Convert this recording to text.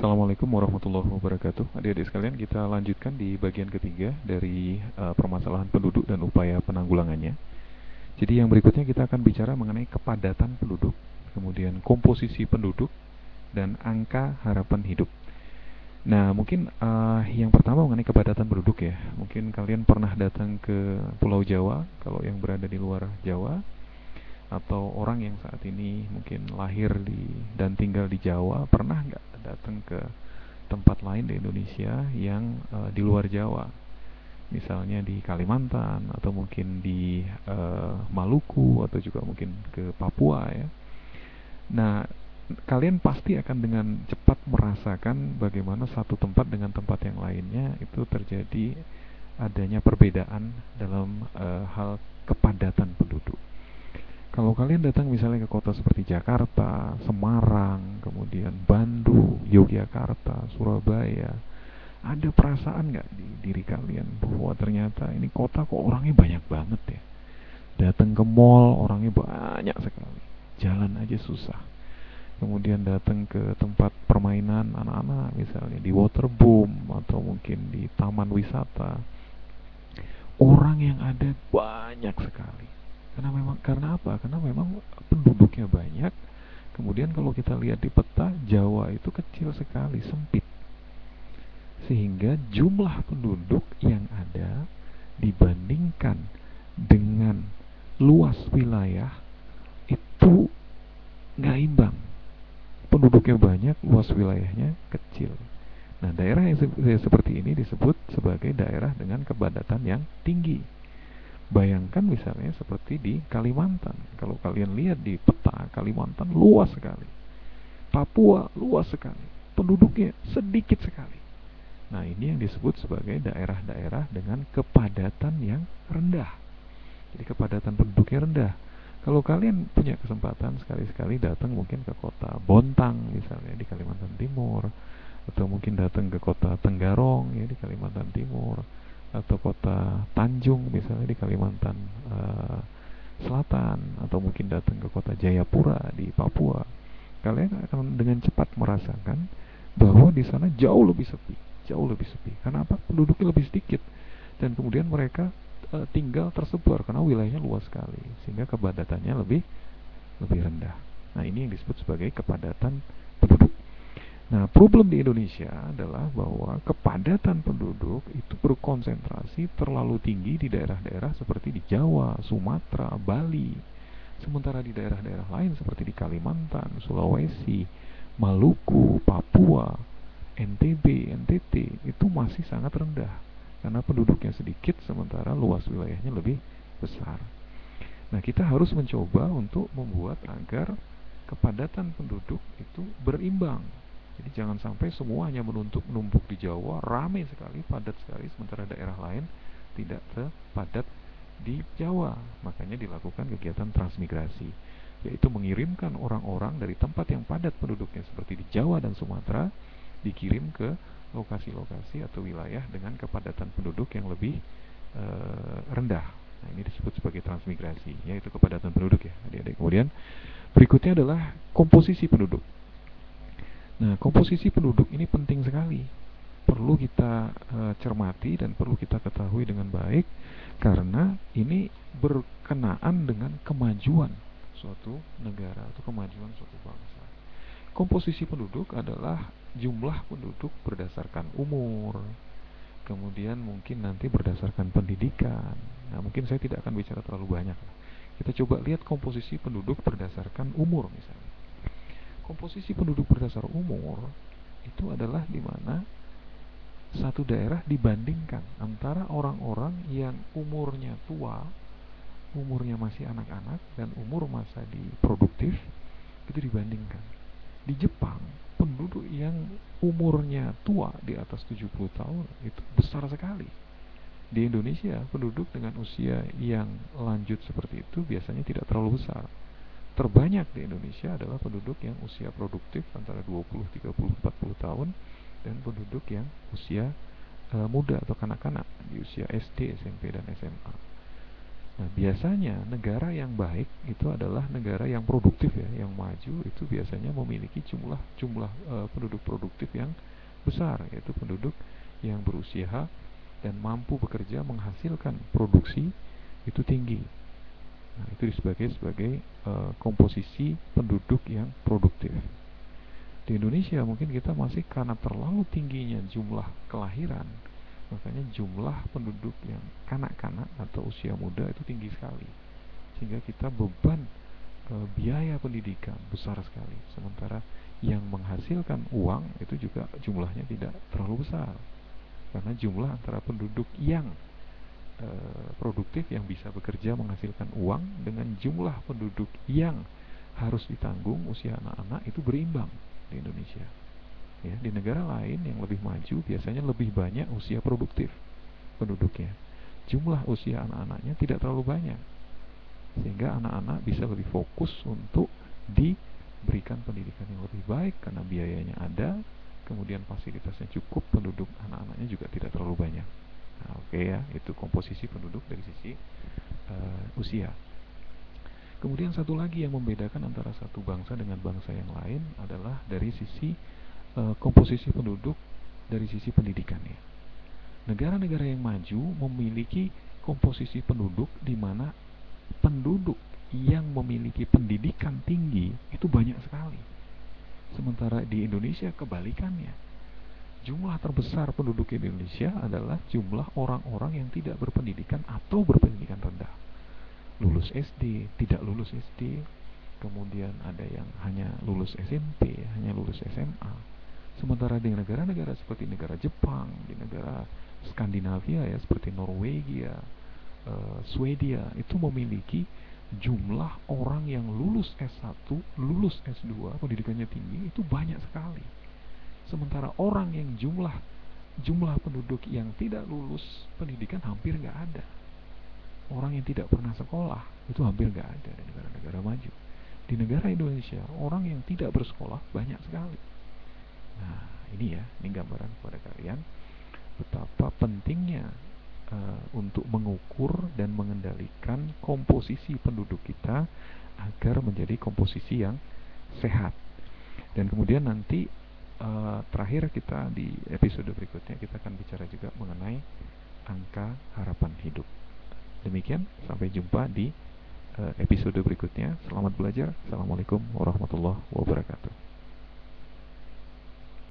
Assalamualaikum warahmatullahi wabarakatuh. Adik-adik sekalian, kita lanjutkan di bagian ketiga dari permasalahan penduduk dan upaya penanggulangannya. Jadi yang berikutnya kita akan bicara mengenai kepadatan penduduk, kemudian komposisi penduduk, dan angka harapan hidup. Nah, mungkin yang pertama mengenai kepadatan penduduk ya. Mungkin kalian pernah datang ke Pulau Jawa, kalau yang berada di luar Jawa, atau orang yang saat ini mungkin lahir dan tinggal di Jawa, pernah nggak datang ke tempat lain di Indonesia yang di luar Jawa, misalnya di Kalimantan atau mungkin di Maluku atau juga mungkin ke Papua ya. Nah, kalian pasti akan dengan cepat merasakan bagaimana satu tempat dengan tempat yang lainnya itu terjadi adanya perbedaan dalam hal kepadatan penduduk. Kalau kalian datang misalnya ke kota seperti Jakarta, Semarang, kemudian Bandung, Yogyakarta, Surabaya, ada perasaan nggak di diri kalian bahwa ternyata ini kota kok orangnya banyak banget ya? Datang ke mall orangnya banyak sekali, jalan aja susah. Kemudian datang ke tempat permainan anak-anak misalnya di waterboom atau mungkin di taman wisata, orang yang ada banyak sekali. Karena apa? Karena memang penduduknya banyak. Kemudian kalau kita lihat di peta, Jawa itu kecil sekali, sempit. Sehingga jumlah penduduk yang ada dibandingkan dengan luas wilayah itu nggak imbang. Penduduknya banyak, luas wilayahnya kecil. Nah, daerah yang seperti ini disebut sebagai daerah dengan kepadatan yang tinggi. Bayangkan misalnya seperti di Kalimantan. Kalau kalian lihat di peta, Kalimantan luas sekali. Papua luas sekali. Penduduknya sedikit sekali. Nah, ini yang disebut sebagai daerah-daerah dengan kepadatan yang rendah. Jadi kepadatan penduduknya rendah. Kalau kalian punya kesempatan sekali-sekali datang mungkin ke kota Bontang misalnya di Kalimantan Timur, atau mungkin datang ke kota Tenggarong ya di Kalimantan Timur, atau kota Tanjung misalnya di Kalimantan Selatan, atau mungkin datang ke kota Jayapura di Papua, kalian akan dengan cepat merasakan bahwa di sana jauh lebih sepi, jauh lebih sepi. Karena apa? Penduduknya lebih sedikit, dan kemudian mereka tinggal tersebar karena wilayahnya luas sekali, sehingga kepadatannya lebih lebih rendah. Nah, ini yang disebut sebagai kepadatan penduduk. Nah, problem di Indonesia adalah bahwa kepadatan penduduk itu berkonsentrasi terlalu tinggi di daerah-daerah seperti di Jawa, Sumatera, Bali. Sementara di daerah-daerah lain seperti di Kalimantan, Sulawesi, Maluku, Papua, NTB, NTT itu masih sangat rendah karena penduduknya sedikit sementara luas wilayahnya lebih besar. Nah, kita harus mencoba untuk membuat agar kepadatan penduduk itu berimbang. Jadi jangan sampai semuanya menumpuk di Jawa, ramai sekali, padat sekali, sementara daerah lain tidak sepadat di Jawa. Makanya dilakukan kegiatan transmigrasi, yaitu mengirimkan orang-orang dari tempat yang padat penduduknya seperti di Jawa dan Sumatera, dikirim ke lokasi-lokasi atau wilayah dengan kepadatan penduduk yang lebih rendah. Nah, ini disebut sebagai transmigrasi, yaitu kepadatan penduduk ya, adik-adik. Kemudian berikutnya adalah komposisi penduduk. Nah, komposisi penduduk ini penting sekali. Perlu kita cermati dan perlu kita ketahui dengan baik karena ini berkenaan dengan kemajuan suatu negara atau kemajuan suatu bangsa. Komposisi penduduk adalah jumlah penduduk berdasarkan umur, kemudian mungkin nanti berdasarkan pendidikan. Nah, mungkin saya tidak akan bicara terlalu banyak. Kita coba lihat komposisi penduduk berdasarkan umur misalnya. Komposisi penduduk berdasar umur itu adalah di mana satu daerah dibandingkan antara orang-orang yang umurnya tua, umurnya masih anak-anak, dan umur masa produktif, itu dibandingkan. Di Jepang, penduduk yang umurnya tua di atas 70 tahun itu besar sekali. Di Indonesia, penduduk dengan usia yang lanjut seperti itu biasanya tidak terlalu besar. Terbanyak di Indonesia adalah penduduk yang usia produktif antara 20, 30, 40 tahun, dan penduduk yang usia muda atau kanak-kanak di usia SD, SMP, dan SMA. Nah, biasanya negara yang baik itu adalah negara yang produktif ya, yang maju itu biasanya memiliki jumlah penduduk produktif yang besar, yaitu penduduk yang berusia dan mampu bekerja menghasilkan produksi itu tinggi. Nah, itu sebagai komposisi penduduk yang produktif. Di Indonesia mungkin kita masih karena terlalu tingginya jumlah kelahiran, makanya jumlah penduduk yang kanak-kanak atau usia muda itu tinggi sekali, sehingga kita beban biaya pendidikan besar sekali, sementara yang menghasilkan uang itu juga jumlahnya tidak terlalu besar, karena jumlah antara penduduk yang produktif yang bisa bekerja menghasilkan uang dengan jumlah penduduk yang harus ditanggung usia anak-anak itu berimbang di Indonesia. Ya, di negara lain yang lebih maju biasanya lebih banyak usia produktif penduduknya. Jumlah usia anak-anaknya tidak terlalu banyak, sehingga anak-anak bisa lebih fokus untuk diberikan pendidikan yang lebih baik karena biayanya ada, kemudian fasilitasnya cukup, penduduk anak-anaknya juga tidak terlalu banyak. Nah, oke ya, itu komposisi penduduk dari sisi usia. Kemudian satu lagi yang membedakan antara satu bangsa dengan bangsa yang lain adalah dari sisi komposisi penduduk dari sisi pendidikannya. Negara-negara yang maju memiliki komposisi penduduk di mana penduduk yang memiliki pendidikan tinggi itu banyak sekali. Sementara di Indonesia kebalikannya. Jumlah terbesar penduduk Indonesia adalah jumlah orang-orang yang tidak berpendidikan atau berpendidikan rendah. Lulus SD, tidak lulus SD, kemudian ada yang hanya lulus SMP, hanya lulus SMA. Sementara di negara-negara seperti negara Jepang, di negara Skandinavia ya seperti Norwegia, Swedia itu memiliki jumlah orang yang lulus S1, lulus S2, pendidikannya tinggi itu banyak sekali. Sementara orang yang jumlah penduduk yang tidak lulus pendidikan hampir nggak ada. Orang yang tidak pernah sekolah itu hampir nggak ada di negara-negara maju. Di negara Indonesia orang yang tidak bersekolah banyak sekali. Nah, ini gambaran kepada kalian betapa pentingnya untuk mengukur dan mengendalikan komposisi penduduk kita agar menjadi komposisi yang sehat. Dan kemudian nanti terakhir kita di episode berikutnya kita akan bicara juga mengenai angka harapan hidup. Demikian, sampai jumpa di episode berikutnya. Selamat belajar. Assalamualaikum warahmatullahi wabarakatuh.